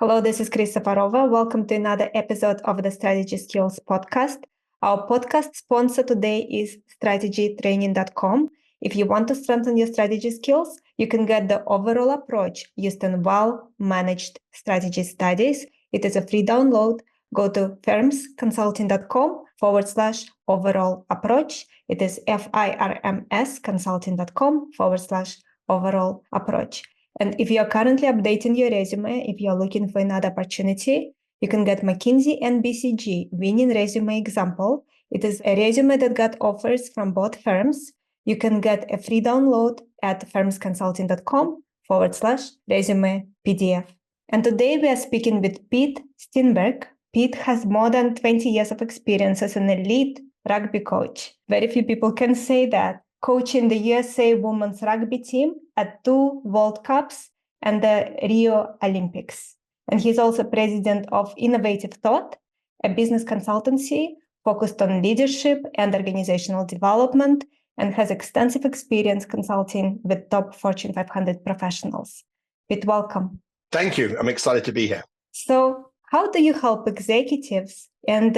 Hello, this is Chris Safarova. Welcome to another episode of the Strategy Skills podcast. Our podcast sponsor today is strategytraining.com. If you want to strengthen your strategy skills, you can get the overall approach used in well-managed strategy studies. It is a free download. Go to firmsconsulting.com/overall approach. It is firmsconsulting.com/overall approach. And if you are currently updating your resume, if you're looking for another opportunity, you can get McKinsey and BCG winning resume example. It is a resume that got offers from both firms. You can get a free download at firmsconsulting.com/resume PDF. And today we are speaking with Pete Steinberg. Pete has more than 20 years of experience as an elite rugby coach. Very few people can say that. Coaching the USA Women's Rugby team at 2 World Cups and the Rio Olympics. And he's also president of Innovative Thought, a business consultancy focused on leadership and organizational development, and has extensive experience consulting with top Fortune 500 professionals. Pete, welcome. Thank you. I'm excited to be here. So how do you help executives? And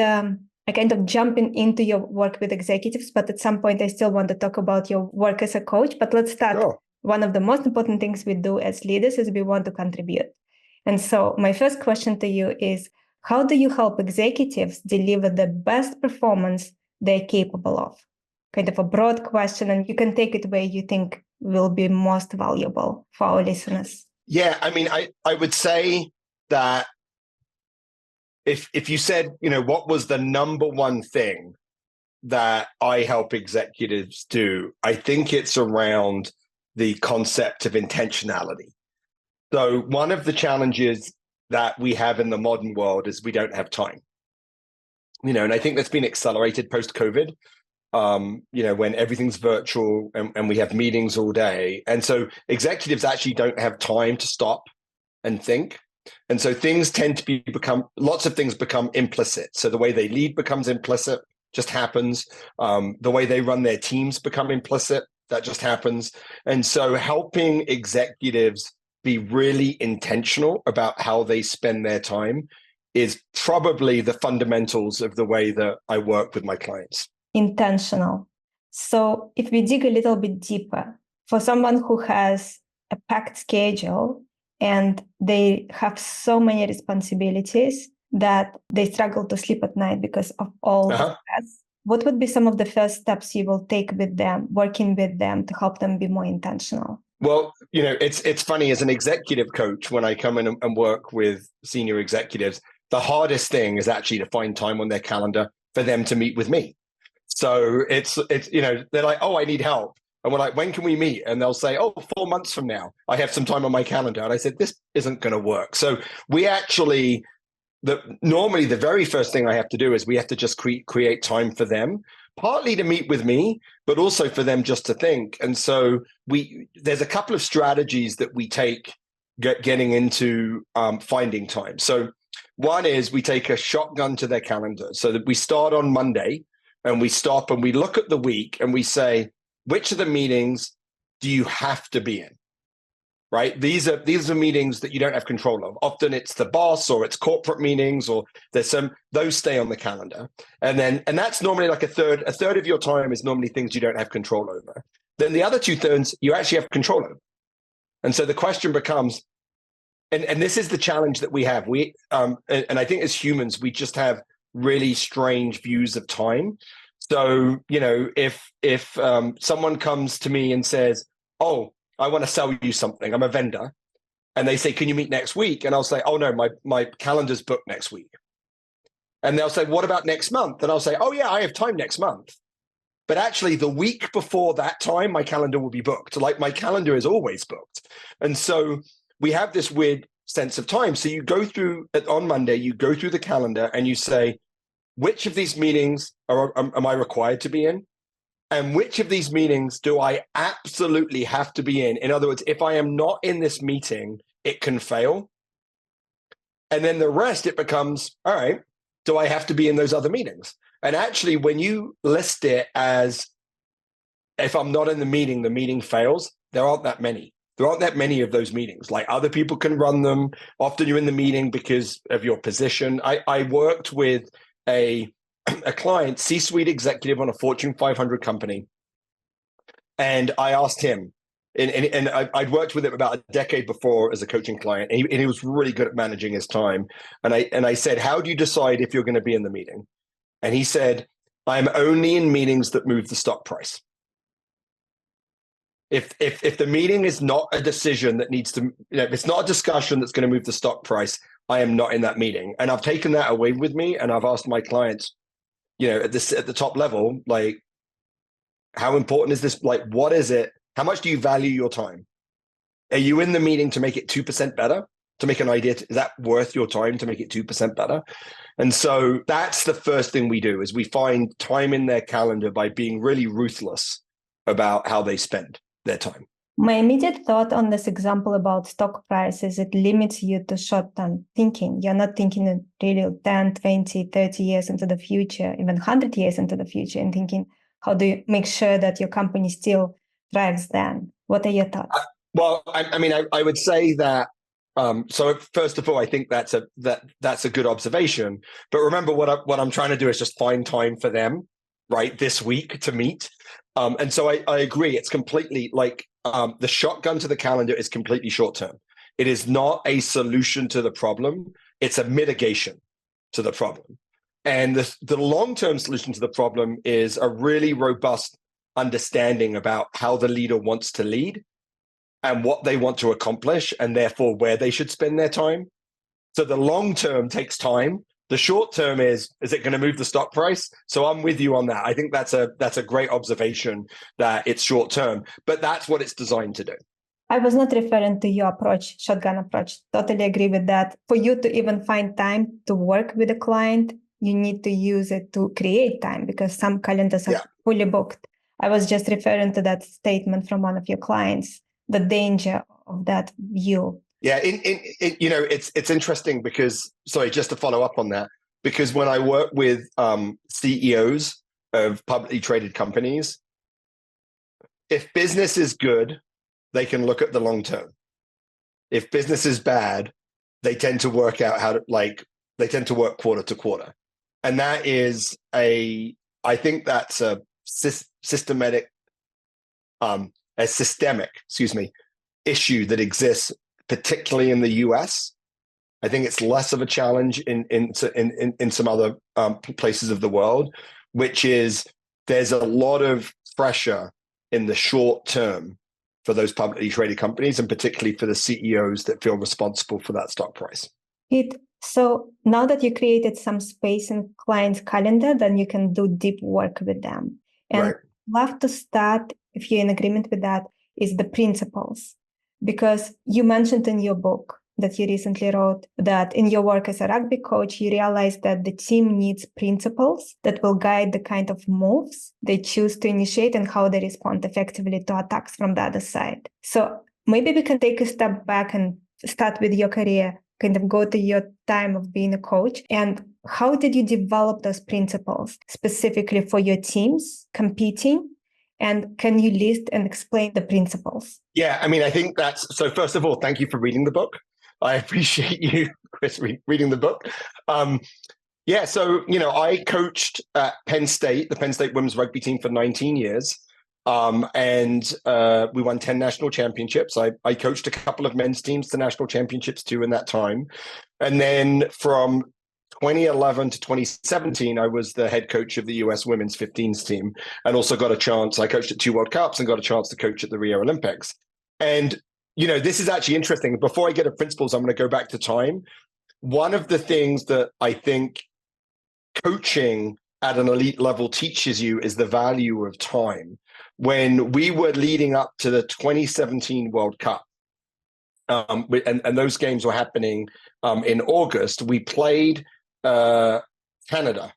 I kind of jumping into your work with executives, but at some point I still want to talk about your work as a coach. But let's start. Sure. One of the most important things we do as leaders is we want to contribute. And so my first question to you is, how do you help executives deliver the best performance they're capable of? Kind of a broad question, and you can take it where you think will be most valuable for our listeners. Yeah, I mean, I would say that if you said, what was the number one thing that I help executives do, I think it's around the concept of intentionality. So one of the challenges that we have in the modern world is we don't have time. And I think that's been accelerated post-COVID, when everything's virtual and we have meetings all day. And so executives actually don't have time to stop and think. And so things tend to lots of things become implicit. So the way they lead becomes implicit, just happens. The way they run their teams become implicit, that just happens. And so helping executives be really intentional about how they spend their time is probably the fundamentals of the way that I work with my clients. Intentional. So if we dig a little bit deeper, for someone who has a packed schedule, and they have so many responsibilities that they struggle to sleep at night because of all the stress. What would be some of the first steps you will take with them, working with them to help them be more intentional? Well, it's funny, as an executive coach, when I come in and work with senior executives, the hardest thing is actually to find time on their calendar for them to meet with me. So it's they're like, oh, I need help. And we're like, when can we meet? And they'll say, 4 months from now, I have some time on my calendar. And I said, this isn't going to work. So we actually, normally the very first thing I have to do is we have to just create time for them, partly to meet with me, but also for them just to think. And so there's a couple of strategies that we take getting into finding time. So one is we take a shotgun to their calendar, so that we start on Monday and we stop and we look at the week and we say, which of the meetings do you have to be in, right? These are meetings that you don't have control of. Often it's the boss or it's corporate meetings, or those stay on the calendar. And that's normally like a third of your time is normally things you don't have control over. Then the other 2/3 you actually have control over. And so the question becomes, and this is the challenge that we have. And I think as humans, we just have really strange views of time. So, if someone comes to me and says, oh, I want to sell you something, I'm a vendor, and they say, can you meet next week? And I'll say, oh, no, my calendar's booked next week. And they'll say, what about next month? And I'll say, oh, yeah, I have time next month. But actually, the week before that time, my calendar will be booked. Like, my calendar is always booked. And so we have this weird sense of time. So you go through, on Monday, you go through the calendar and you say, which of these meetings am I required to be in? And which of these meetings do I absolutely have to be in? In other words, if I am not in this meeting, it can fail. And then the rest, it becomes, all right, do I have to be in those other meetings? And actually, when you list it as, if I'm not in the meeting fails, there aren't that many. There aren't that many of those meetings. Like other people can run them. Often you're in the meeting because of your position. I worked with a client, C-suite executive on a Fortune 500 company. And I asked him, and I'd worked with him about a decade before as a coaching client, and he was really good at managing his time. And I said, how do you decide if you're going to be in the meeting? And he said, I'm only in meetings that move the stock price. If the meeting is not a decision that needs to, if it's not a discussion that's going to move the stock price, I am not in that meeting. And I've taken that away with me, and I've asked my clients, at the top level, like, how important is this? Like, what is it? How much do you value your time? Are you in the meeting to make it 2% better? To make an idea, is that worth your time to make it 2% better? And so that's the first thing we do, is we find time in their calendar by being really ruthless about how they spend their time. My immediate thought on this example about stock prices, it limits you to short-term thinking. You're not thinking really 10, 20, 30 years into the future, even 100 years into the future, and thinking, how do you make sure that your company still thrives then? What are your thoughts? I would say that, so first of all, I think that's a good observation. But remember, what I'm trying to do is just find time for them, right, this week to meet. And so I agree. It's completely like the shotgun to the calendar is completely short term. It is not a solution to the problem. It's a mitigation to the problem. And the long-term solution to the problem is a really robust understanding about how the leader wants to lead and what they want to accomplish, and therefore where they should spend their time. So the long term takes time. The short term is it going to move the stock price? So I'm with you on that. I think that's a great observation that it's short term, but that's what it's designed to do. I was not referring to your approach, shotgun approach. Totally agree with that. For you to even find time to work with a client, you need to use it to create time, because some calendars are fully booked. I was just referring to that statement from one of your clients, the danger of that view. Yeah, it's interesting because, sorry, just to follow up on that, because when I work with CEOs of publicly traded companies, if business is good, they can look at the long term. If business is bad, they tend to work out they tend to work quarter to quarter. And that is I think that's a systemic issue that exists, particularly in the US. I think it's less of a challenge in some other places of the world, which is there's a lot of pressure in the short term for those publicly traded companies, and particularly for the CEOs that feel responsible for that stock price. Pete, so now that you created some space in client's calendar, then you can do deep work with them. And right. Love to start, if you're in agreement with that, is the principles. Because you mentioned in your book that you recently wrote that in your work as a rugby coach, you realized that the team needs principles that will guide the kind of moves they choose to initiate and how they respond effectively to attacks from the other side. So maybe we can take a step back and start with your career, kind of go to your time of being a coach. And how did you develop those principles specifically for your teams competing? And can you list and explain the principles? Yeah, I think so first of all, thank you for reading the book. I appreciate you, Chris, reading the book. I coached at Penn State, the Penn State Women's Rugby team, for 19 years. And we won 10 national championships. I coached a couple of men's teams to national championships too in that time. And then from 2011 to 2017, I was the head coach of the US Women's 15s team, and also got a chance. I coached at 2 World Cups and got a chance to coach at the Rio Olympics. And, this is actually interesting. Before I get to principles, I'm going to go back to time. One of the things that I think coaching at an elite level teaches you is the value of time. When we were leading up to the 2017 World Cup, and those games were happening in August, we played Canada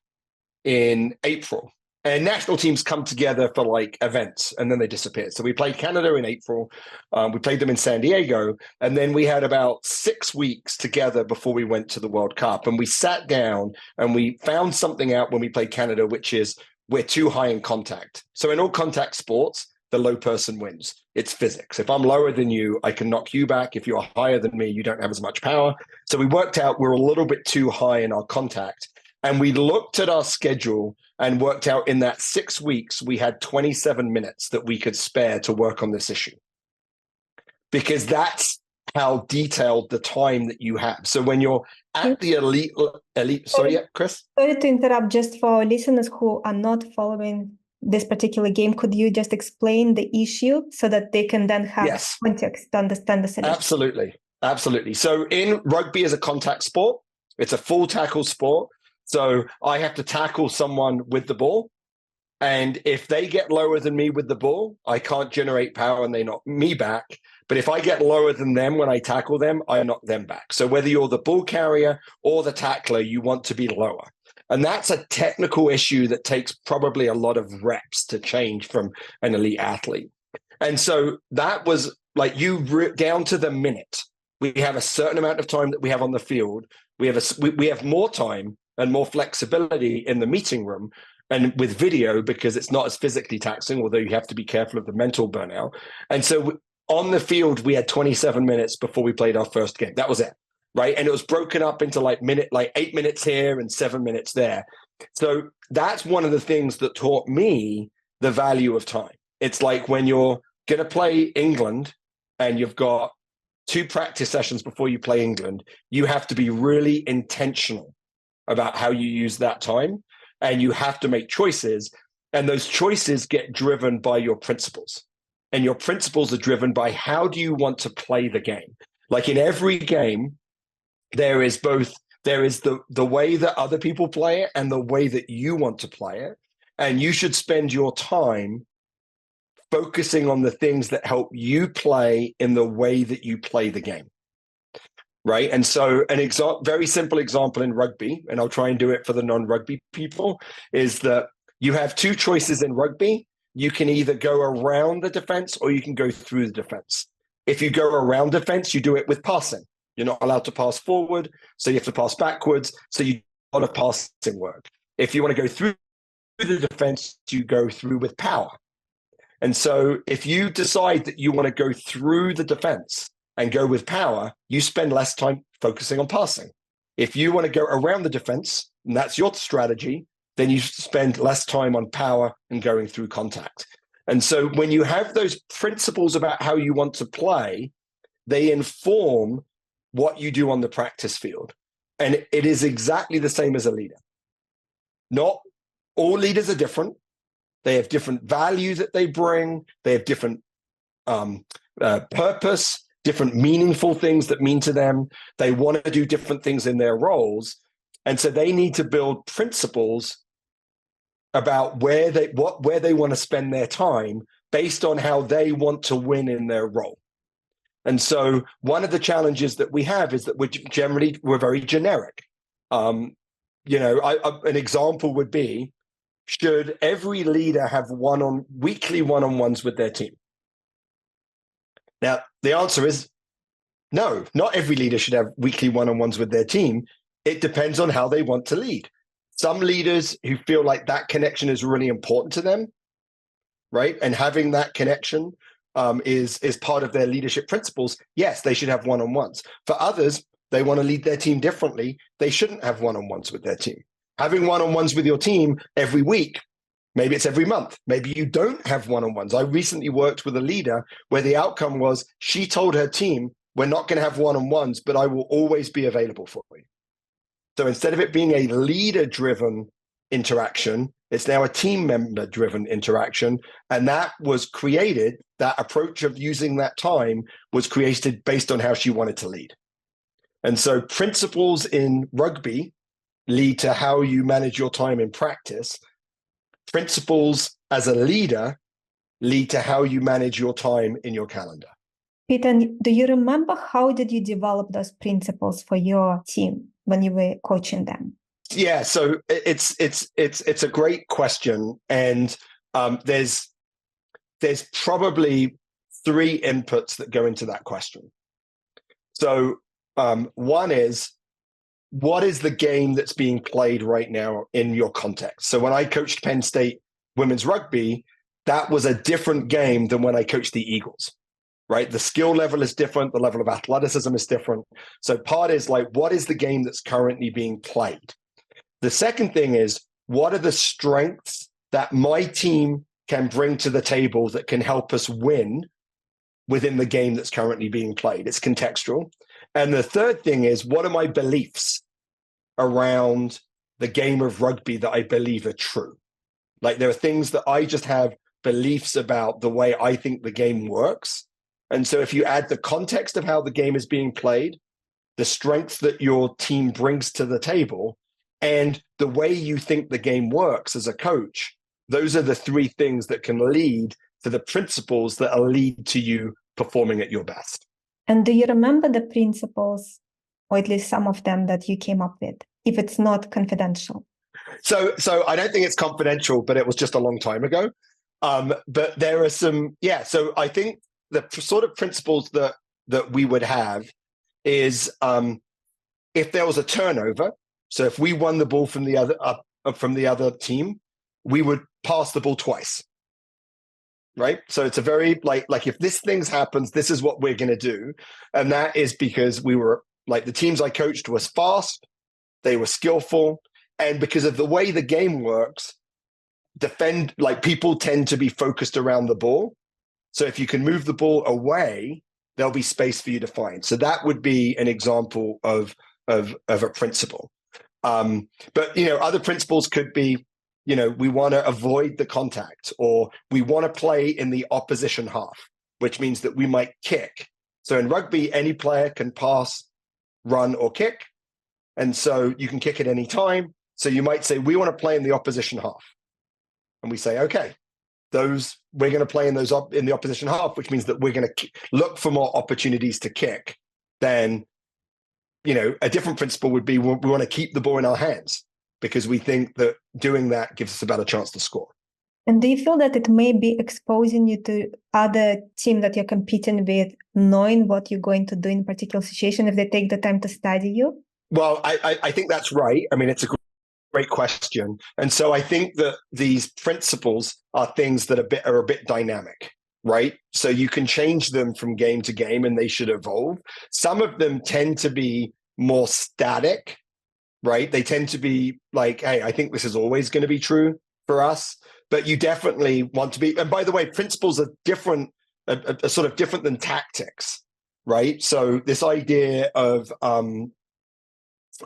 in April. And national teams come together for like events, and then they disappear. So we played Canada in April. We played them in San Diego. And then we had about 6 weeks together before we went to the World Cup. And we sat down and we found something out when we played Canada, which is we're too high in contact. So in all contact sports, the low person wins. It's physics. If I'm lower than you, I can knock you back. If you're higher than me, you don't have as much power. So we worked out we're a little bit too high in our contact. And we looked at our schedule and worked out in that 6 weeks, we had 27 minutes that we could spare to work on this issue. Because that's how detailed the time that you have. So when you're at the elite, sorry, yeah, Chris? Sorry to interrupt, just for listeners who are not following this particular game, could you just explain the issue so that they can then have context to understand the solution? Absolutely. So in rugby as a contact sport, it's a full tackle sport. So I have to tackle someone with the ball. And if they get lower than me with the ball, I can't generate power and they knock me back. But if I get lower than them when I tackle them, I knock them back. So whether you're the ball carrier or the tackler, you want to be lower. And that's a technical issue that takes probably a lot of reps to change from an elite athlete. And so that was like down to the minute. We have a certain amount of time that we have on the field. We have more time and more flexibility in the meeting room and with video because it's not as physically taxing, although you have to be careful of the mental burnout. And so on the field, we had 27 minutes before we played our first game. That was it, right? And it was broken up into like 8 minutes here and 7 minutes there. So that's one of the things that taught me the value of time. It's like when you're going to play England and you've got 2 practice sessions before you play England, you have to be really intentional about how you use that time. And you have to make choices. And those choices get driven by your principles. And your principles are driven by how do you want to play the game? Like in every game, there is the way that other people play it and the way that you want to play it. And you should spend your time focusing on the things that help you play in the way that you play the game. Right. And so very simple example in rugby, and I'll try and do it for the non-rugby people, is that you have 2 choices in rugby. You can either go around the defense or you can go through the defense. If you go around defense, you do it with passing. You're not allowed to pass forward, so you have to pass backwards. So you do a lot of passing work. If you want to go through the defense, you go through with power. And so if you decide that you want to go through the defense and go with power, you spend less time focusing on passing. If you want to go around the defense, and that's your strategy, then you spend less time on power and going through contact. And so when you have those principles about how you want to play, they inform what you do on the practice field. And it is exactly the same as a leader. Not all leaders are different. They have different values that they bring. They have different purpose, different meaningful things that mean to them. They want to do different things in their roles. And so they need to build principles about where they want to spend their time based on how they want to win in their role. And so one of the challenges that we have is that we're very generic. An example would be, should every leader have weekly one-on-ones with their team? Now, the answer is no, not every leader should have weekly one-on-ones with their team. It depends on how they want to lead. Some leaders who feel like that connection is really important to them, right? And having that connection is part of their leadership principles. Yes, they should have one-on-ones. For others, they want to lead their team differently. They shouldn't have one-on-ones with their team. Having one-on-ones with your team every week, maybe it's every month. Maybe you don't have one-on-ones. I recently worked with a leader where the outcome was she told her team, we're not going to have one-on-ones, but I will always be available for you. So instead of it being a leader-driven interaction, it's now a team member-driven interaction. And that approach of using that time was created based on how she wanted to lead. And so principles in rugby lead to how you manage your time in practice. Principles as a leader lead to how you manage your time in your calendar. Peter, do you remember how did you develop those principles for your team when you were coaching them? Yeah, so it's a great question, and there's probably 3 inputs that go into that question. So one is, what is the game that's being played right now in your context? So when I coached Penn State Women's Rugby, that was a different game than when I coached the Eagles, right? The skill level is different. The level of athleticism is different. So part is like, what is the game that's currently being played? The second thing is, what are the strengths that my team can bring to the table that can help us win within the game that's currently being played? It's contextual. And the third thing is, what are my beliefs around the game of rugby that I believe are true? Like, there are things that I just have beliefs about the way I think the game works. And so if you add the context of how the game is being played, the strengths that your team brings to the table, and the way you think the game works as a coach, those are the three things that can lead to the principles that will lead to you performing at your best. And do you remember the principles, or at least some of them, that you came up with, if it's not confidential? So I don't think it's confidential, but it was just a long time ago. But there are some, so I think the sort of principles that we would have is if there was a turnover, so if we won the ball from the other team, we would pass the ball twice. Right? So it's a very like if this thing happens, this is what we're going to do. And that is because we were like, the teams I coached was fast, they were skillful, and because of the way the game works, people tend to be focused around the ball. So if you can move the ball away, there'll be space for you to find. So that would be an example of a principle. But other principles could be, we want to avoid the contact, or we want to play in the opposition half, which means that we might kick. So in rugby, any player can pass, run, or kick. And so you can kick at any time. So you might say, we want to play in the opposition half. And we say, okay, we're going to play in the opposition half, which means that we're going to look for more opportunities to kick. Then, a different principle would be, we want to keep the ball in our hands, because we think that doing that gives us a better chance to score. And do you feel that it may be exposing you to other team that you're competing with, knowing what you're going to do in a particular situation if they take the time to study you? Well, I think that's right. I mean, it's a great question. And so I think that these principles are things that are a bit dynamic, right? So you can change them from game to game, and they should evolve. Some of them tend to be more static, right? They tend to be like, hey, I think this is always going to be true for us, but you definitely want to be. And by the way, principles are different, are sort of different than tactics, right? So this idea of,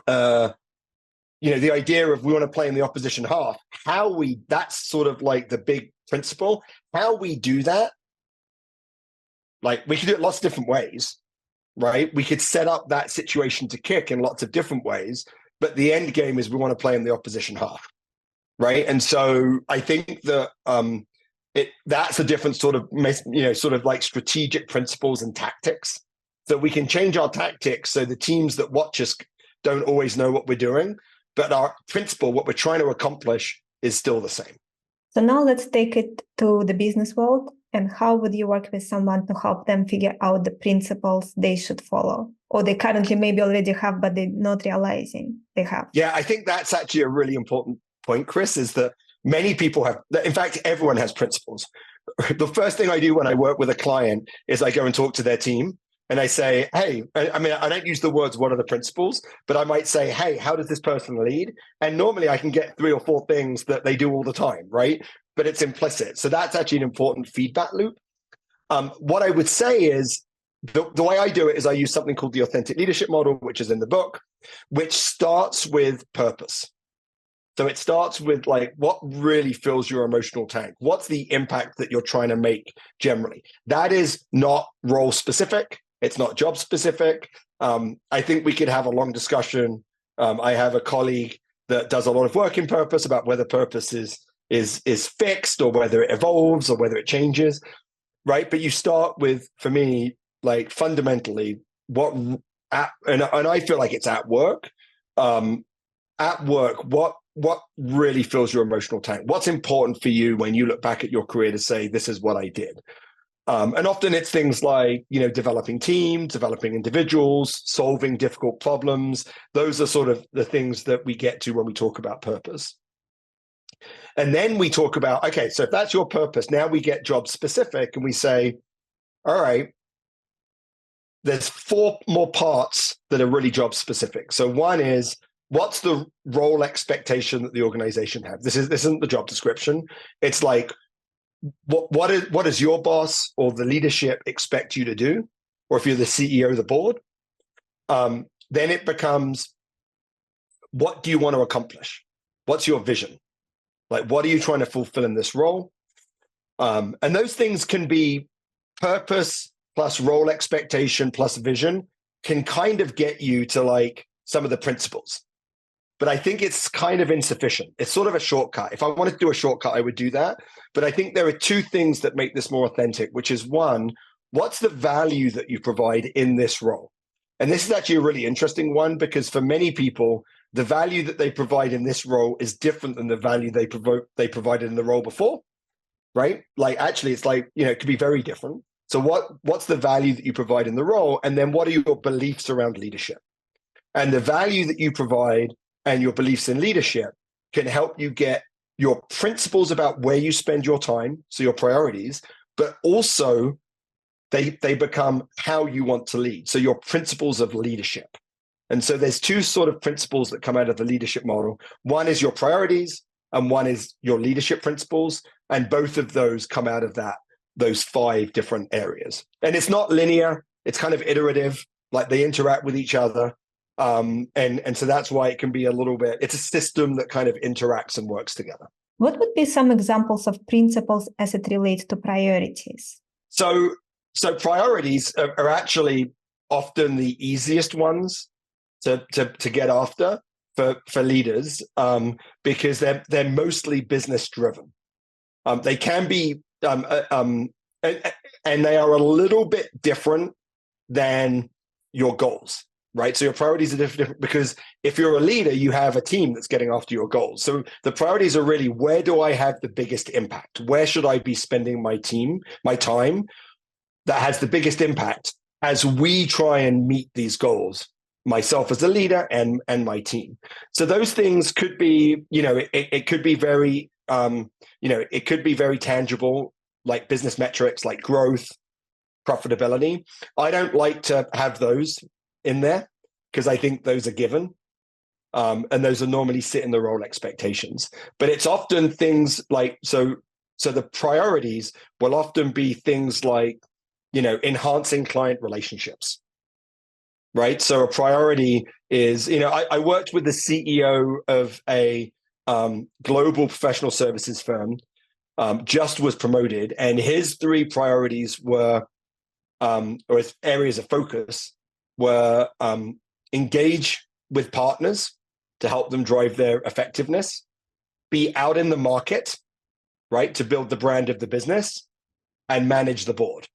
the idea of we want to play in the opposition half, that's sort of like the big principle. How we do that, like, we could do it lots of different ways, right? We could set up that situation to kick in lots of different ways, but the end game is we want to play in the opposition half, right? And so I think that that's a different sort of, sort of like strategic principles and tactics. So we can change our tactics so the teams that watch us don't always know what we're doing, but our principle, what we're trying to accomplish, is still the same. So now let's take it to the business world. And how would you work with someone to help them figure out the principles they should follow, or they currently maybe already have, but they're not realizing they have? Yeah, I think that's actually a really important point, Chris, is that many people have, in fact, everyone has principles. The first thing I do when I work with a client is I go and talk to their team. And I say, hey, I mean, I don't use the words, what are the principles? But I might say, hey, how does this person lead? And normally I can get 3 or 4 things that they do all the time, right? But it's implicit. So that's actually an important feedback loop. What I would say is, the way I do it is I use something called the authentic leadership model, which is in the book, which starts with purpose. So it starts with like, what really fills your emotional tank? What's the impact that you're trying to make generally? That is not role specific. It's not job specific. I think we could have a long discussion. I have a colleague that does a lot of work in purpose about whether purpose is fixed, or whether it evolves, or whether it changes, right? But you start with, for me, like, fundamentally, and I feel like it's at work. At work, what really fills your emotional tank? What's important for you when you look back at your career to say, this is what I did? And often it's things like, developing teams, developing individuals, solving difficult problems. Those are sort of the things that we get to when we talk about purpose. And then we talk about, okay, so if that's your purpose, now we get job specific and we say, all right, there's 4 more parts that are really job specific. So one is, what's the role expectation that the organization have? This isn't the job description. It's like, what does your boss or the leadership expect you to do? Or if you're the CEO of the board, then it becomes, what do you want to accomplish? What's your vision? Like, what are you trying to fulfill in this role? And those things can be purpose plus role expectation plus vision can kind of get you to like some of the principles. But I think it's kind of insufficient. It's sort of a shortcut. If I wanted to do a shortcut, I would do that. But I think there are 2 things that make this more authentic, which is one, what's the value that you provide in this role? And this is actually a really interesting one, because for many people, the value that they provide in this role is different than the value they provided in the role before, right? Like, actually, it's like, it could be very different. So what's the value that you provide in the role? And then what are your beliefs around leadership? And the value that you provide and your beliefs in leadership can help you get your principles about where you spend your time, so your priorities, but also they become how you want to lead. So your principles of leadership. And so there's 2 sort of principles that come out of the leadership model. One is your priorities and one is your leadership principles. And both of those come out of those 5 different areas. And it's not linear. It's kind of iterative, like they interact with each other. And so that's why it can be a little bit, it's a system that kind of interacts and works together. What would be some examples of principles as it relates to priorities? So priorities are actually often the easiest ones to get after for leaders, because they're mostly business driven. They can be, and they are a little bit different than your goals, right? So your priorities are different because if you're a leader, you have a team that's getting after your goals. So the priorities are really, where do I have the biggest impact? Where should I be spending my time that has the biggest impact as we try and meet these goals, myself as a leader and my team. So those things could be, it could be very, it could be very tangible, like business metrics, like growth, profitability. I don't like to have those in there because I think those are given. And those are normally sit in the role expectations. But it's often things like, so the priorities will often be things like, enhancing client relationships, right? So a priority is, I worked with the CEO of a global professional services firm, just was promoted, and his 3 priorities were, or his areas of focus were, engage with partners to help them drive their effectiveness, be out in the market, right, to build the brand of the business, and manage the board.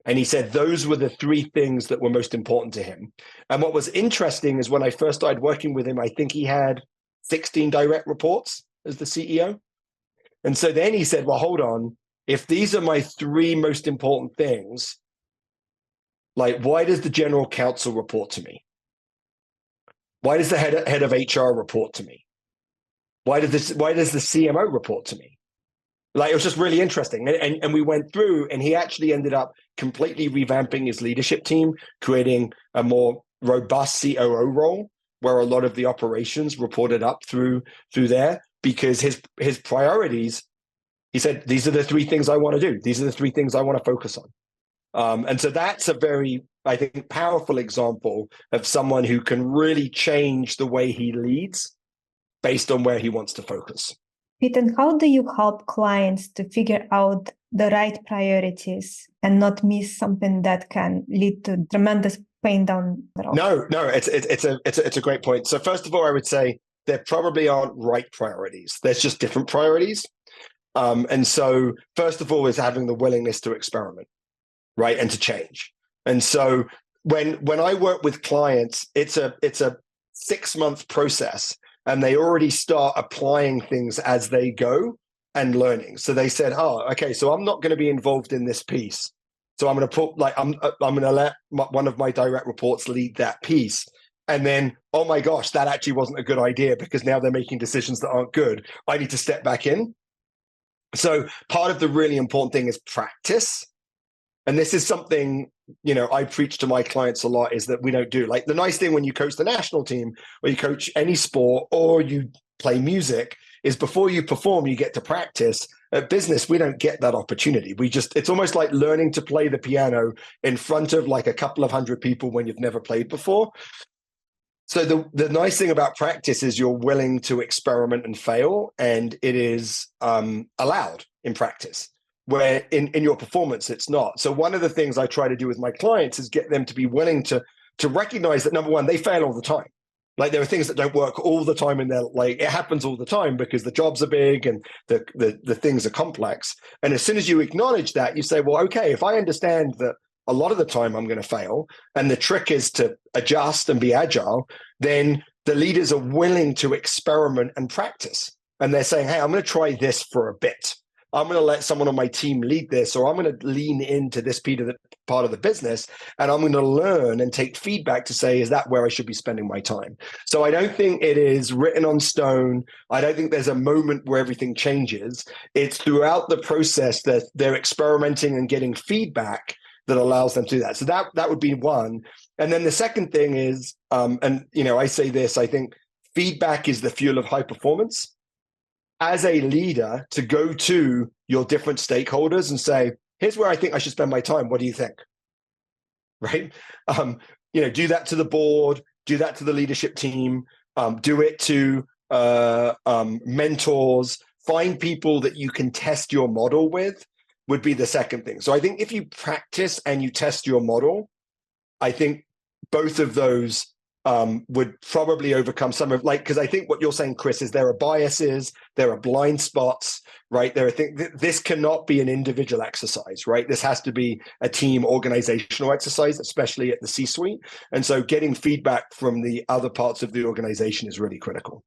And he said those were the 3 things that were most important to him. And what was interesting is when I first started working with him, I think he had 16 direct reports as the CEO. And so then he said, well, hold on, if these are my 3 most important things, like, why does the general counsel report to me? Why does the head of HR report to me? Why does the CMO report to me? Like, it was just really interesting. And we went through, and he actually ended up completely revamping his leadership team, creating a more robust COO role where a lot of the operations reported up through there, because his priorities, he said, these are the 3 things I want to do. These are the 3 things I want to focus on. And so that's a very, I think, powerful example of someone who can really change the way he leads based on where he wants to focus. Pete, and how do you help clients to figure out the right priorities and not miss something that can lead to tremendous pain down the road? No, it's a great point. So first of all, I would say there probably aren't right priorities. There's just different priorities. And so first of all is having the willingness to experiment, right, and to change. And so when I work with clients, it's a 6-month process. And they already start applying things as they go and learning. So they said, oh, okay, so I'm not going to be involved in this piece. So I'm going to put, like, I'm going to let one of my direct reports lead that piece. And then, oh my gosh, that actually wasn't a good idea because now they're making decisions that aren't good. I need to step back in. So part of the really important thing is practice. And this is something, I preach to my clients a lot, is that we don't do. Like, the nice thing when you coach the national team or you coach any sport or you play music is before you perform, you get to practice. At business, we don't get that opportunity. It's almost like learning to play the piano in front of like a couple of hundred people when you've never played before. So the nice thing about practice is you're willing to experiment and fail, and it is allowed in practice, where in your performance, it's not. So one of the things I try to do with my clients is get them to be willing to recognize that, number one, they fail all the time. Like, there are things that don't work all the time, and it happens all the time because the jobs are big and the things are complex. And as soon as you acknowledge that, you say, well, okay, if I understand that a lot of the time I'm going to fail, and the trick is to adjust and be agile, then the leaders are willing to experiment and practice. And they're saying, hey, I'm going to try this for a bit. I'm going to let someone on my team lead this, or I'm going to lean into this part of the business, and I'm going to learn and take feedback to say, is that where I should be spending my time? So I don't think it is written on stone. I don't think there's a moment where everything changes. It's throughout the process that they're experimenting and getting feedback that allows them to do that. So that would be one. And then the second thing is, I say this, I think feedback is the fuel of high performance. As a leader, to go to your different stakeholders and say, here's where I think I should spend my time. What do you think? Right? Do that to the board, do that to the leadership team, do it to mentors, find people that you can test your model with, would be the second thing. So I think if you practice and you test your model, I think both of those would probably overcome some of, because I think what you're saying, Chris, is there are biases, there are blind spots, right? There are things. This cannot be an individual exercise, right? This has to be a team organizational exercise, especially at the C-suite. And so getting feedback from the other parts of the organization is really critical.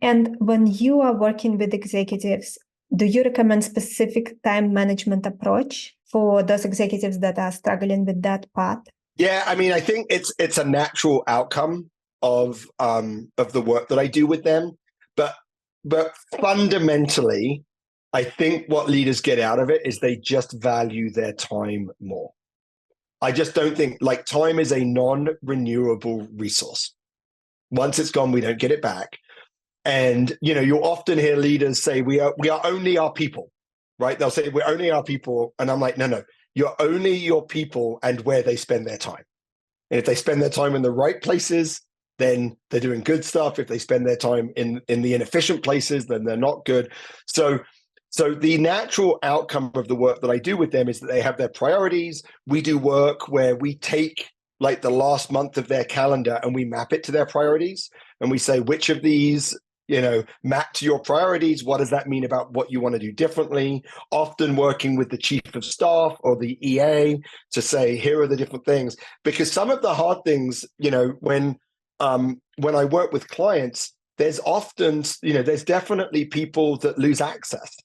And when you are working with executives, do you recommend specific time management approach for those executives that are struggling with that part? Yeah, I mean, I think it's a natural outcome of the work that I do with them, but fundamentally, I think what leaders get out of it is they just value their time more. I just don't think, time is a non-renewable resource. Once it's gone, we don't get it back. And you'll often hear leaders say we are only our people, right? They'll say we're only our people, and I'm like, no. You're only your people and where they spend their time. And if they spend their time in the right places, then they're doing good stuff. If they spend their time in the inefficient places, then they're not good. So the natural outcome of the work that I do with them is that they have their priorities. We do work where we take the last month of their calendar and we map it to their priorities. And we say, which of these map to your priorities? What does that mean about what you want to do differently? Often working with the chief of staff or the EA to say, here are the different things. Because some of the hard things, when I work with clients, there's often, there's definitely people that lose access,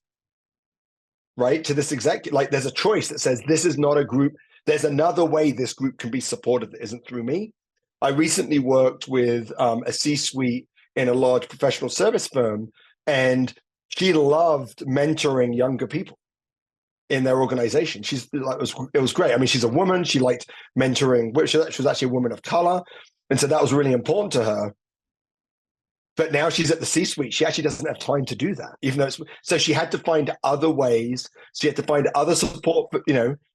right, to this executive. There's a choice that says, this is not a group. There's another way this group can be supported that isn't through me. I recently worked with a C-suite in a large professional service firm, and she loved mentoring younger people in their organization. It was great. I mean, she's a woman. She liked mentoring. She was actually a woman of color, and so that was really important to her. But now she's at the C-suite. She actually doesn't have time to do that, even though so she had to find other ways. She had to find other support,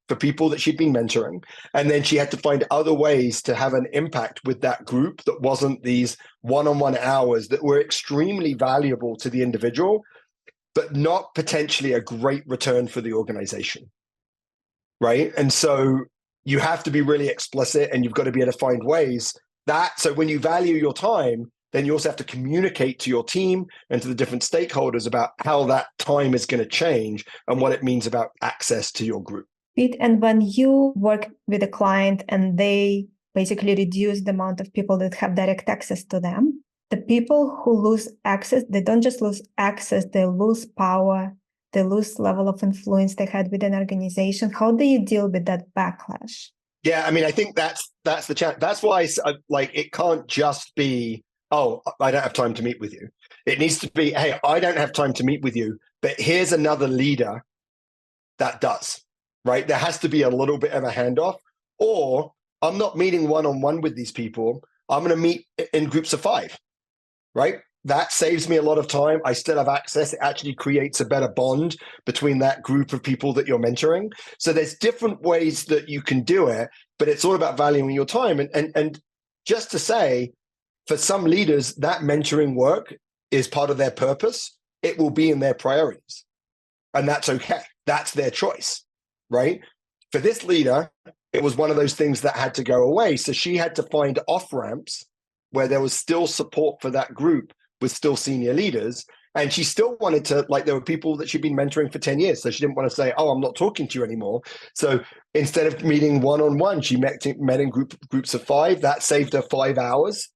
for people that she'd been mentoring. And then she had to find other ways to have an impact with that group that wasn't these one-on-one hours that were extremely valuable to the individual, but not potentially a great return for the organization, right? And so you have to be really explicit, and you've got to be able to find ways so when you value your time, then you also have to communicate to your team and to the different stakeholders about how that time is going to change and what it means about access to your group. Pete, and when you work with a client and they basically reduce the amount of people that have direct access to them, the people who lose access, they don't just lose access, they lose power, they lose level of influence they had with an organization. How do you deal with that backlash? Yeah, I mean, I think that's the challenge. That's why like it can't just be, oh, I don't have time to meet with you. It needs to be, hey, I don't have time to meet with you, but here's another leader that does, right? There has to be a little bit of a handoff, or I'm not meeting one-on-one with these people. I'm going to meet in groups of 5, right? That saves me a lot of time. I still have access. It actually creates a better bond between that group of people that you're mentoring. So there's different ways that you can do it, but it's all about valuing your time. And just to say, for some leaders, that mentoring work is part of their purpose. It will be in their priorities. And that's okay. That's their choice, right? For this leader, it was one of those things that had to go away. So she had to find off-ramps where there was still support for that group with still senior leaders. And she still wanted to, like, there were people that she'd been mentoring for 10 years. So she didn't want to say, oh, I'm not talking to you anymore. So instead of meeting one-on-one, she met in groups of 5. That saved her 5 hours,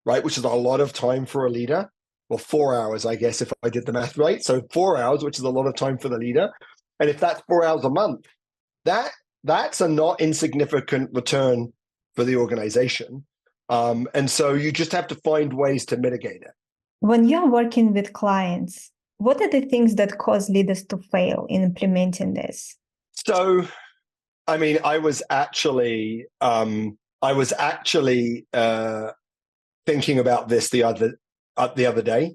right? Which is a lot of time for a leader. Well, 4 hours, I guess, if I did the math right. So 4 hours, which is a lot of time for the leader. And if that's 4 hours a month, that's a not insignificant return for the organization. And so you just have to find ways to mitigate it. When you're working with clients, what are the things that cause leaders to fail in implementing this? So, I mean, I was actually thinking about this the other day,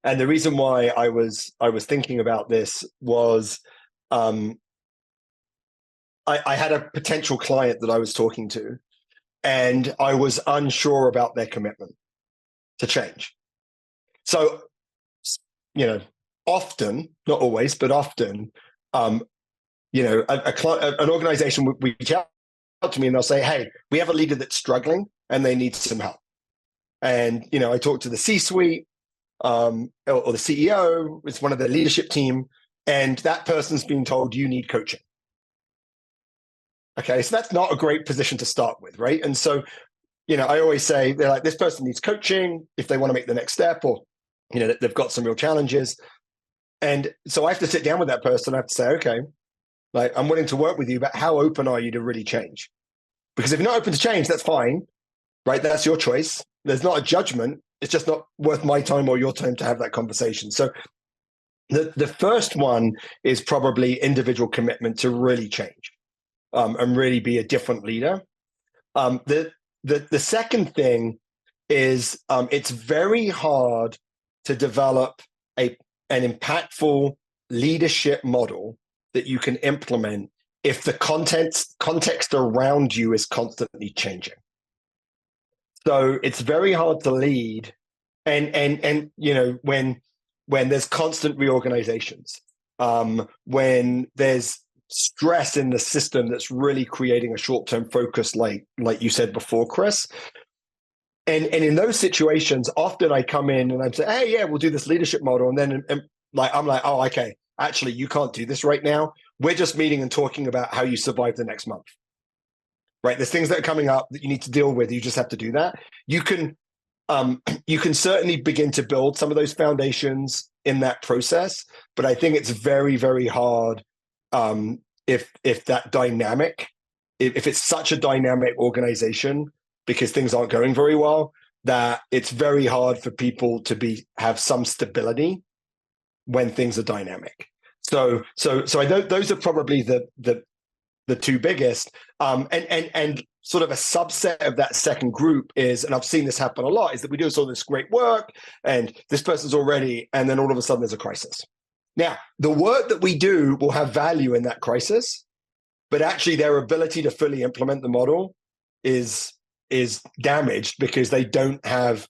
and the reason why I was thinking about this was I had a potential client that I was talking to, and I was unsure about their commitment to change. So, often, not always, but often, an organization will reach out to me and they'll say, hey, we have a leader that's struggling and they need some help. And, I talked to the C-suite or the CEO, it's one of the leadership team, and that person's being told you need coaching. Okay, so that's not a great position to start with, right? And so, I always say, they're like, this person needs coaching if they want to make the next step, or, they've got some real challenges. And so I have to sit down with that person. I have to say, okay, like, I'm willing to work with you, but how open are you to really change? Because if you're not open to change, that's fine, right? That's your choice. There's not a judgment. It's just not worth my time or your time to have that conversation. So the first one is probably individual commitment to really change and really be a different leader. The second thing is it's very hard to develop an impactful leadership model that you can implement if the context around you is constantly changing. So it's very hard to lead, and when there's constant reorganizations, when there's stress in the system that's really creating a short-term focus, like you said before, Chris. And in those situations, often I come in and I'm saying, hey, yeah, we'll do this leadership model. And then I'm like, oh, okay, actually, you can't do this right now. We're just meeting and talking about how you survive the next month, right? There's things that are coming up that you need to deal with. You just have to do that. You can certainly begin to build some of those foundations in that process, but I think it's very, very hard if that dynamic, if it's such a dynamic organization, because things aren't going very well, that it's very hard for people to have some stability when things are dynamic. So I know those are probably the two biggest, and sort of a subset of that second group is, and I've seen this happen a lot, is that we do all this great work and this person's already, and then all of a sudden there's a crisis. Now, the work that we do will have value in that crisis, but actually their ability to fully implement the model is damaged because they don't have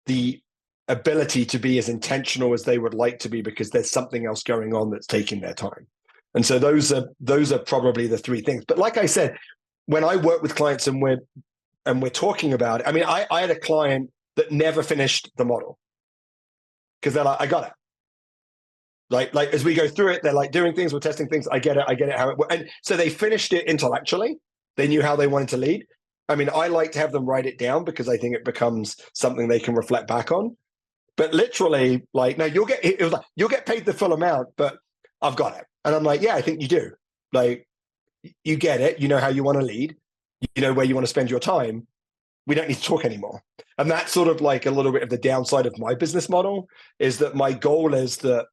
the ability to be as intentional as they would like to be because there's something else going on that's taking their time. And so those are probably the three things. But like I said, when I work with clients and we're talking about it, I mean, I had a client that never finished the model because they're like, I got it. Like as we go through it, they're like doing things, we're testing things. I get it how it works. And so they finished it intellectually. They knew how they wanted to lead. I mean, I like to have them write it down because I think it becomes something they can reflect back on. But literally, like, no, you'll get paid the full amount, but I've got it. And I'm like, yeah, I think you do. Like, you get it. You know how you want to lead. You know where you want to spend your time. We don't need to talk anymore. And that's sort of like a little bit of the downside of my business model, is that my goal is that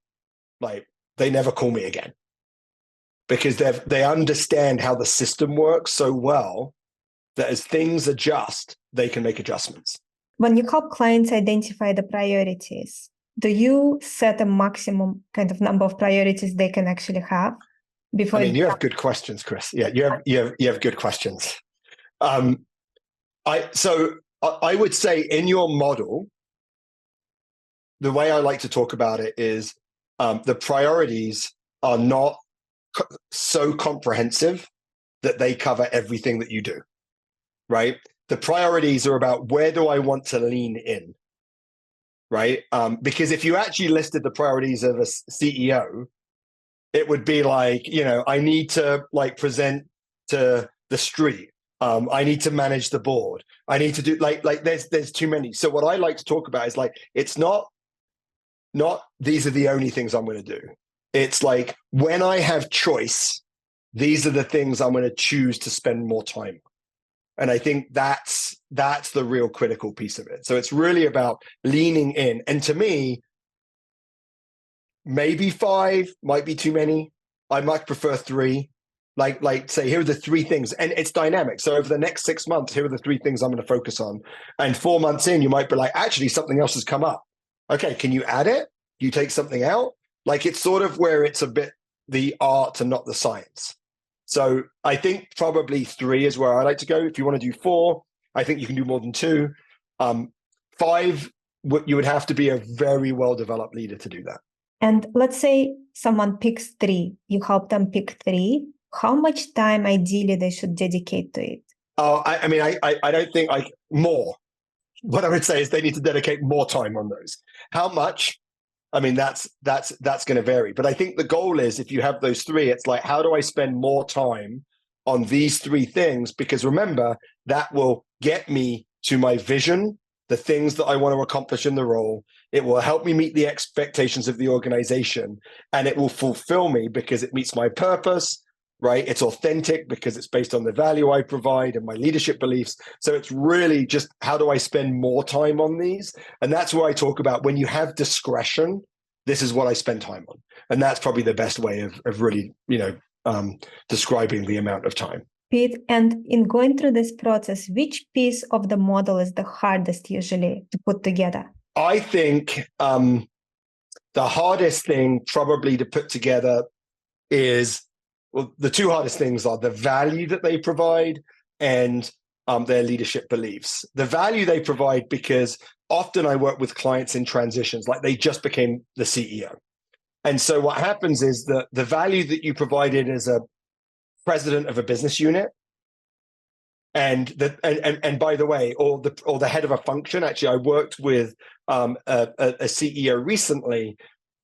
like they never call me again, because they understand how the system works so well that as things adjust, they can make adjustments. When you help clients identify the priorities, do you set a maximum kind of number of priorities they can actually have before? I mean, you have good questions, Chris. Yeah, you have good questions. I would say in your model, the way I like to talk about it is the priorities are not so comprehensive that they cover everything that you do, right? The priorities are about, where do I want to lean in, right? Because if you actually listed the priorities of a CEO, it would be like, I need to like present to the street. I need to manage the board. I need to do like there's too many. So what I like to talk about is like, it's not these are the only things I'm going to do. It's like, when I have choice, these are the things I'm going to choose to spend more time on. And I think that's the real critical piece of it. So it's really about leaning in. And to me, maybe 5 might be too many. I might prefer 3. Like say, here are the 3 things, and it's dynamic. So over the next 6 months, here are the 3 things I'm going to focus on. And 4 months in, you might be like, actually, something else has come up. Okay, can you add it? You take something out? Like, it's sort of where it's a bit the art and not the science. So I think probably 3 is where I like to go. If you want to do 4, I think you can do more than 2. 5, you would have to be a very well-developed leader to do that. And let's say someone picks 3, you help them pick 3. How much time ideally they should dedicate to it? I mean, I don't think more. What I would say is they need to dedicate more time on those. How much? I mean, that's going to vary. But I think the goal is, if you have those 3, it's like, how do I spend more time on these 3 things? Because remember, that will get me to my vision, the things that I want to accomplish in the role. It will help me meet the expectations of the organization, and it will fulfill me because it meets my purpose, right? It's authentic because it's based on the value I provide and my leadership beliefs. So it's really just, how do I spend more time on these? And that's where I talk about, when you have discretion, this is what I spend time on. And that's probably the best way of really, describing the amount of time. Pete, and in going through this process, which piece of the model is the hardest usually to put together? I think the hardest thing probably to put together is, well, the 2 hardest things are the value that they provide and their leadership beliefs. The value they provide, because often I work with clients in transitions, like they just became the CEO. And so what happens is that the value that you provided as a president of a business unit, and by the way, or the head of a function. Actually, I worked with a CEO recently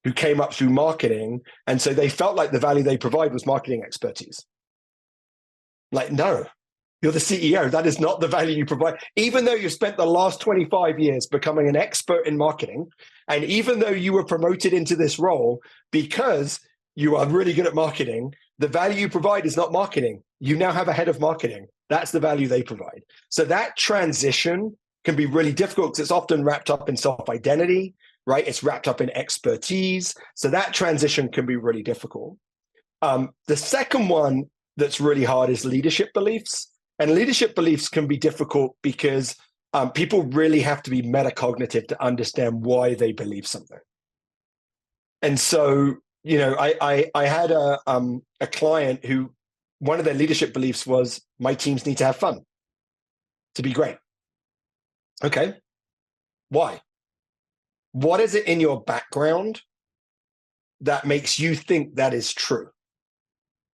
who came up through marketing, and so they felt like the value they provide was marketing expertise. Like, no, you're the CEO. That is not the value you provide. Even though you spent the last 25 years becoming an expert in marketing, and even though you were promoted into this role because you are really good at marketing, the value you provide is not marketing. You now have a head of marketing. That's the value they provide. So that transition can be really difficult because it's often wrapped up in self-identity, right? It's wrapped up in expertise. So that transition can be really difficult. The second one that's really hard is leadership beliefs. And leadership beliefs can be difficult because people really have to be metacognitive to understand why they believe something. And so, I had a client who, one of their leadership beliefs was, my teams need to have fun to be great. Okay. Why? What is it in your background that makes you think that is true?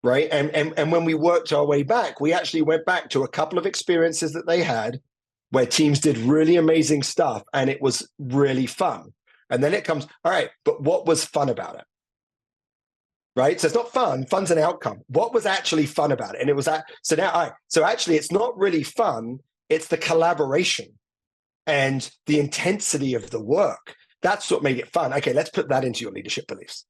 Right. And when we worked our way back, we actually went back to a couple of experiences that they had where teams did really amazing stuff and it was really fun. And then it comes, all right, but what was fun about it? Right. So it's not fun. Fun's an outcome. What was actually fun about it? And it was that. So actually, it's not really fun. It's the collaboration and the intensity of the work. That's what made it fun. Okay, let's put that into your leadership beliefs.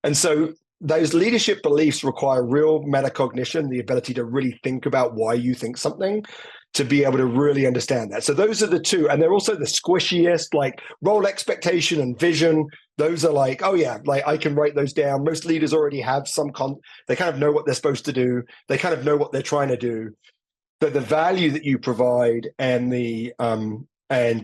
And so those leadership beliefs require real metacognition, the ability to really think about why you think something, to be able to really understand that. So those are the two. And they're also the squishiest, like role expectation and vision. Those are like, oh yeah, like I can write those down. Most leaders already have they kind of know what they're supposed to do. They kind of know what they're trying to do. But the value that you provide and the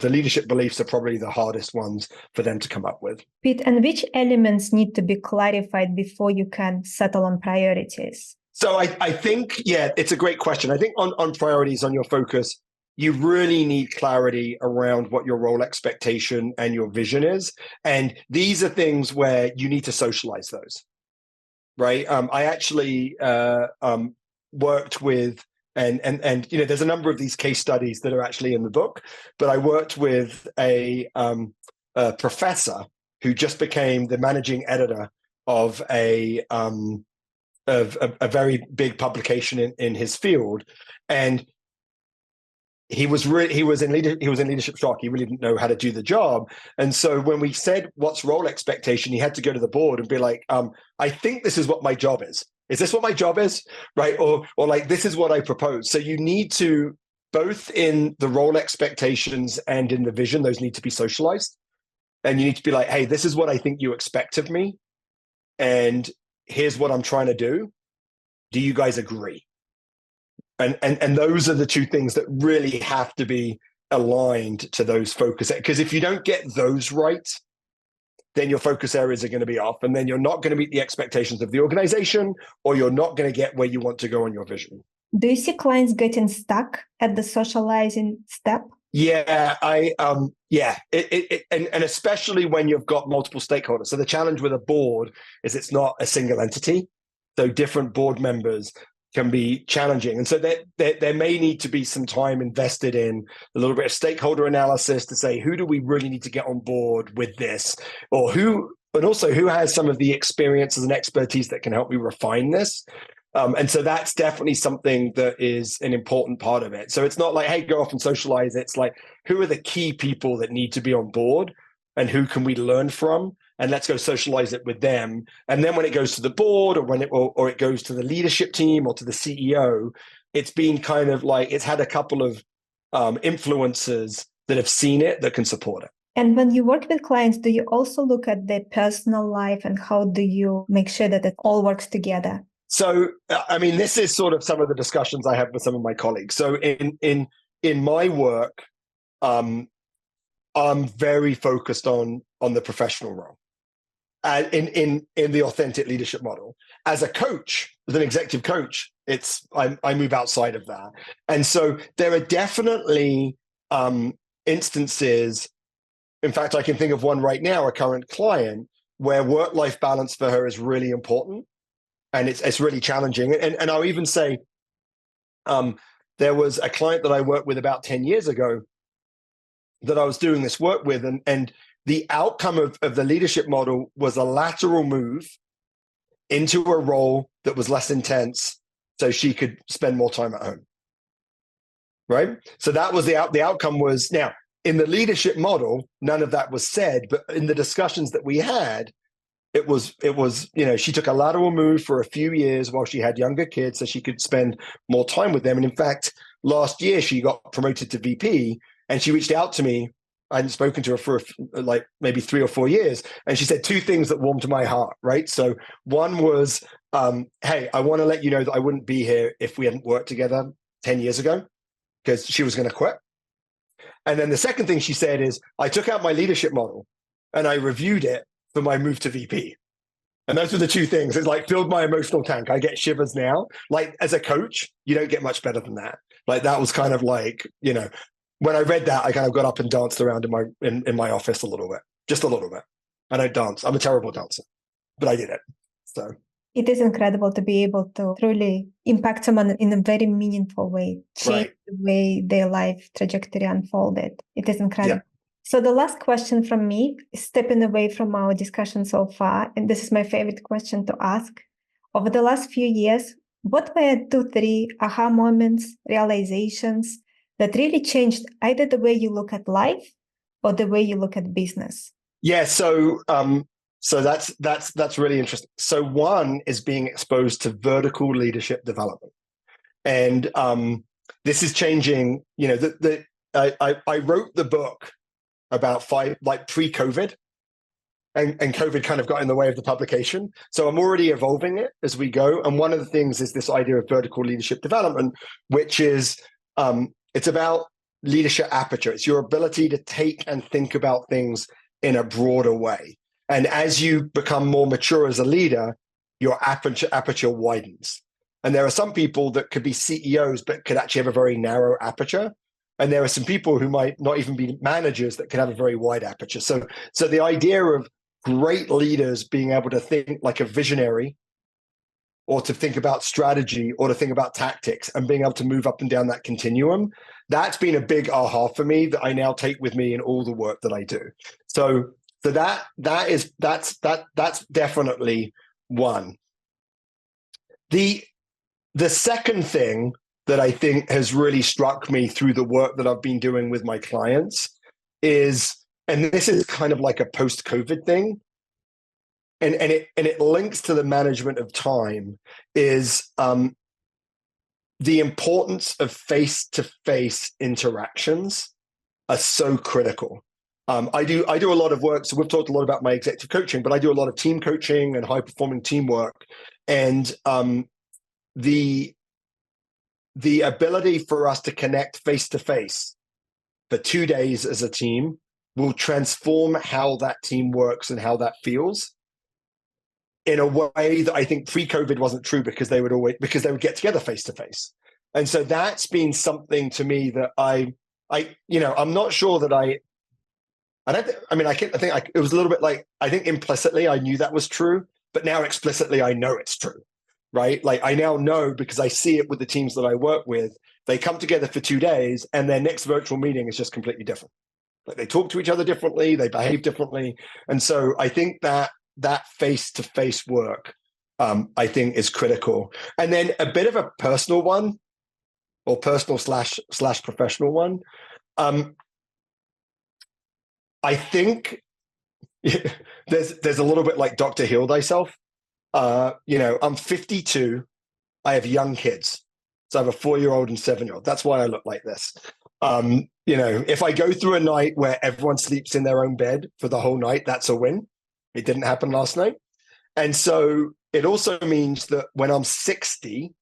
leadership beliefs are probably the hardest ones for them to come up with. Pete, and which elements need to be clarified before you can settle on priorities? So I think, yeah, it's a great question. I think on priorities, on your focus, you really need clarity around what your role expectation and your vision is. And these are things where you need to socialize those, right? I actually worked with, and you know, there's a number of these case studies that are actually in the book, but I worked with a professor who just became the managing editor of a very big publication in his field, and he was in leadership shock. He really didn't know how to do the job, and so when we said what's role expectation, he had to go to the board and be like, I think this is what my job is. Is this what my job is, right? Or like this is what I propose. So you need to, both in the role expectations and in the vision, those need to be socialized, and you need to be like, hey, this is what I think you expect of me, and here's what I'm trying to do. Do you guys agree? And those are the two things that really have to be aligned to those focus. Because if you don't get those right, then your focus areas are going to be off, and then you're not going to meet the expectations of the organization, or you're not going to get where you want to go on your vision. Do you see clients getting stuck at the socializing step? Yeah, and especially when you've got multiple stakeholders. So the challenge with a board is it's not a single entity. So different board members can be challenging. And so there may need to be some time invested in a little bit of stakeholder analysis to say, who do we really need to get on board with this? Or who has some of the experiences and expertise that can help me refine this? And so that's definitely something that is an important part of it. So it's not like, hey, go off and socialize. It's like, who are the key people that need to be on board, and who can we learn from? And let's go socialize it with them. And then when it goes to the board, or when it goes to the leadership team or to the CEO, it's been kind of like, it's had a couple of influencers that have seen it that can support it. And when you work with clients, do you also look at their personal life, and how do you make sure that it all works together? So, I mean, this is sort of some of the discussions I have with some of my colleagues. So in my work, I'm very focused on the professional role. In the authentic leadership model. As a coach, as an executive coach, I move outside of that. And so there are definitely instances. In fact, I can think of one right now, a current client, where work-life balance for her is really important, and it's really challenging. And I'll even say, there was a client that I worked with about 10 years ago that I was doing this work with, and the outcome of the leadership model was a lateral move into a role that was less intense, so she could spend more time at home. Right? So that was the outcome was, now in the leadership model, none of that was said, but in the discussions that we had, it was, you know, she took a lateral move for a few years while she had younger kids so she could spend more time with them. And in fact, last year she got promoted to VP, and she reached out to me. I hadn't spoken to her for like maybe 3 or 4 years. And she said two things that warmed my heart, right? So one was, hey, I want to let you know that I wouldn't be here if we hadn't worked together 10 years ago, because she was going to quit. And then the second thing she said is, I took out my leadership model and I reviewed it for my move to VP. And those were the two things. It's like filled my emotional tank. I get shivers now. Like as a coach, you don't get much better than that. Like that was kind of like, you know, when I read that, I kind of got up and danced around in my office a little bit, just a little bit. I don't dance. I'm a terrible dancer, but I did it. So it is incredible to be able to truly impact someone in a very meaningful way, change the way their life trajectory unfolded. It is incredible. Yeah. So the last question from me, stepping away from our discussion so far, and this is my favorite question to ask. Over the last few years, what were 2-3 aha moments, realizations that really changed either the way you look at life or the way you look at business? Yeah, so So that's really interesting. So one is being exposed to vertical leadership development, and this is changing. You know, I wrote the book about pre-COVID, and COVID kind of got in the way of the publication. So I'm already evolving it as we go. And one of the things is this idea of vertical leadership development, which is it's about leadership aperture. It's your ability to take and think about things in a broader way. And as you become more mature as a leader, your aperture widens. And there are some people that could be CEOs, but could actually have a very narrow aperture. And there are some people who might not even be managers that can have a very wide aperture. So the idea of great leaders being able to think like a visionary, or to think about strategy, or to think about tactics, and being able to move up and down that continuum, that's been a big aha for me that I now take with me in all the work that I do. So that's definitely one. The second thing that I think has really struck me through the work that I've been doing with my clients is, and this is kind of like a post-COVID thing, and it links to the management of time, is the importance of face-to-face interactions are so critical. I do a lot of work. So we've talked a lot about my executive coaching, but I do a lot of team coaching and high performing teamwork. And the ability for us to connect face to face for 2 days as a team will transform how that team works and how that feels in a way that I think pre-COVID wasn't true, because they would get together face to face. And so that's been something to me that I'm not sure that it was a little bit like, I think implicitly I knew that was true, but now explicitly I know it's true, right? Like I now know, because I see it with the teams that I work with. They come together for 2 days and their next virtual meeting is just completely different. Like they talk to each other differently, they behave differently. And so I think that face-to-face work, I think is critical. And then a bit of a personal one, or personal slash professional one. I think there's a little bit like Dr. Heal Thyself. I'm 52. I have young kids. So I have a 4-year-old and 7-year-old. That's why I look like this. If I go through a night where everyone sleeps in their own bed for the whole night, that's a win. It didn't happen last night. And so it also means that when I'm 60,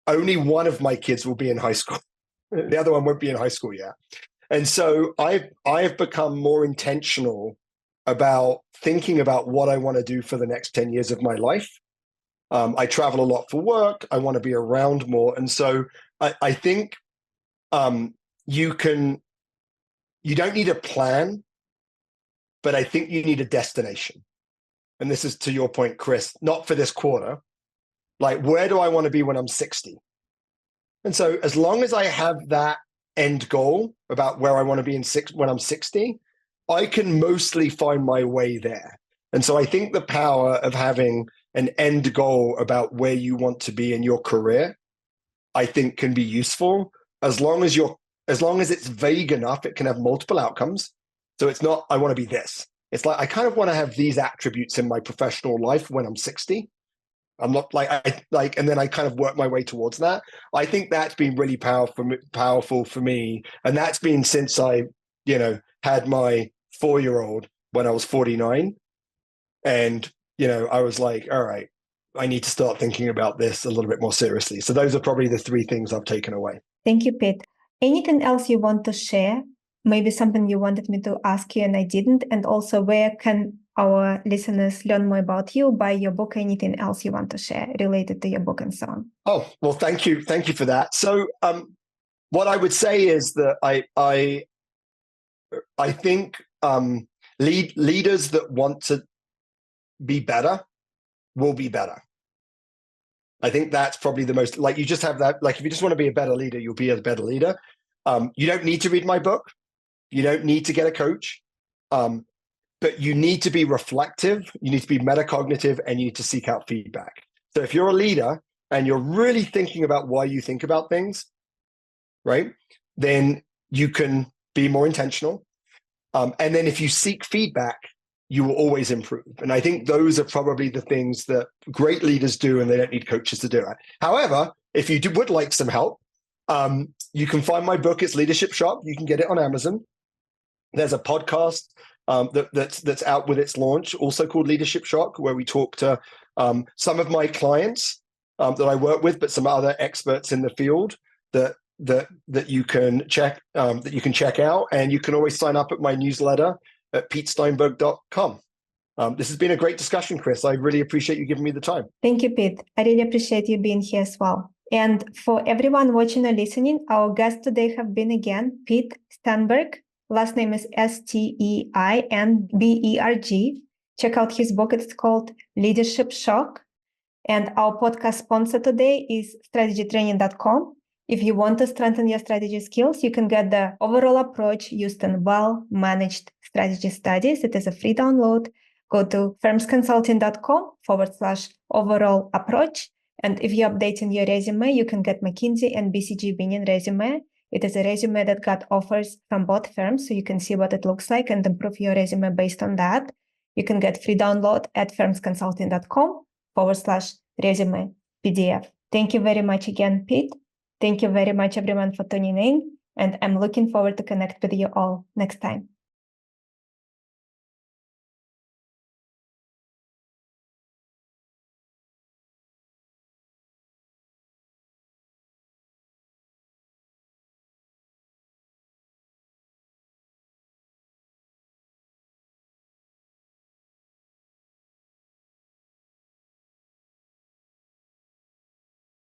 only one of my kids will be in high school. The other one won't be in high school yet. And so I've become more intentional about thinking about what I want to do for the next 10 years of my life. I travel a lot for work. I want to be around more. And so I think you don't need a plan, but I think you need a destination. And this is to your point, Chris, not for this quarter. Like, where do I want to be when I'm 60? And so as long as I have that end goal about where I want to be when I'm 60, I can mostly find my way there. And so I think the power of having an end goal about where you want to be in your career, I think can be useful as long as it's vague enough. It can have multiple outcomes. So it's not, I want to be this. It's like, I kind of want to have these attributes in my professional life when I'm 60. I'm not and then I kind of work my way towards that. I think that's been really powerful for me. And that's been since I, had my 4-year-old when I was 49. And, I was like, all right, I need to start thinking about this a little bit more seriously. So those are probably the 3 things I've taken away. Thank you, Pete. Anything else you want to share? Maybe something you wanted me to ask you and I didn't. And also, where can our listeners learn more about you, buy your book, anything else you want to share related to your book and so on? Oh, well, thank you. Thank you for that. So what I would say is that I think leaders that want to be better will be better. I think that's probably the most, you just have that, if you just want to be a better leader, you'll be a better leader. You don't need to read my book. You don't need to get a coach. But you need to be reflective, you need to be metacognitive, and you need to seek out feedback. So if you're a leader and you're really thinking about why you think about things, right, then you can be more intentional. And then if you seek feedback, you will always improve. And I think those are probably the things that great leaders do, and they don't need coaches to do it. However, if you would like some help, you can find my book. It's Leadership Shock. You can get it on Amazon. There's a podcast that's out with its launch, also called Leadership Shock, where we talk to some of my clients that I work with, but some other experts in the field that you can check out, and you can always sign up at my newsletter at petesteinberg.com. This has been a great discussion, Chris. I really appreciate you giving me the time. Thank you, Pete. I really appreciate you being here as well. And for everyone watching or listening, our guests today have been again Pete Steinberg. Last name is Steinberg. Check out his book. It's called Leadership Shock. And our podcast sponsor today is strategytraining.com. If you want to strengthen your strategy skills, you can get the overall approach used in well-managed strategy studies. It is a free download. Go to firmsconsulting.com/overall approach. And if you're updating your resume, you can get McKinsey and BCG winning resume. It is a resume that got offers from both firms, so you can see what it looks like and improve your resume based on that. You can get free download at firmsconsulting.com/resume PDF. Thank you very much again, Pete. Thank you very much, everyone, for tuning in. And I'm looking forward to connect with you all next time.